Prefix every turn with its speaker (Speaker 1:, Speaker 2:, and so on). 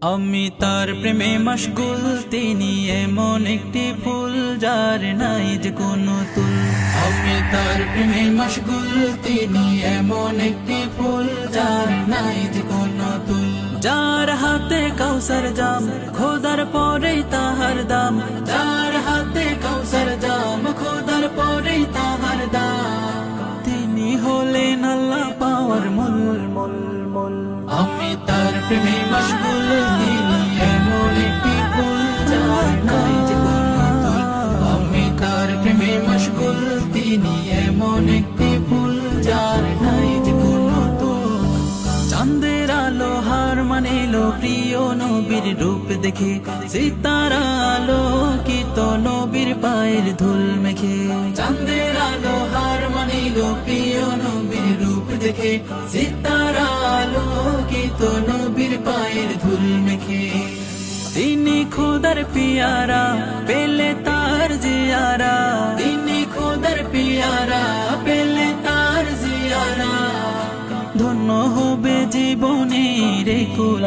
Speaker 1: আমি তার প্রেমে মশগুল, তিনি এমন একটি ফুল যার নাই যে কোনো তুল। আমি তার প্রেমে মশগুল, তিনি এমন একটি ফুল যার নাই যে কোনো তুল। যার হাতে কাউসার জাম, খোদার পরেই তাহার দাম। যার হাতে কাউসার জাম, খোদার পরেই তাহার দাম। তিনি হলেন আল্লাহ পাওয়ার মূল। আমি তার প্রেমে মশগুল, তিনি এমন একটি ফুল যার নাই যে কোনো তুল। আমি তার প্রেমে মশগুল, তিনি এমন একটি ফুল যার নাই যে কোনো তুল। চাঁদের আলো হার মানিলো প্রিয় নবীর রূপ দেখে, সিতারা আলোকিত নবীর পায়ের ধুল মেখে। চাঁদের আলো হার মানিলো প্রিয় নবীর রূপ দেখে, সিতারা আলোকিত নবীর পায়ের ধুল মেখে। তিনি খোদার পিয়ারা, পেলে তার জিয়ারা। তিনি খোদার পিয়ারা, পেলে তার জিয়ারা। ধন্য হবে জীবনের কুল।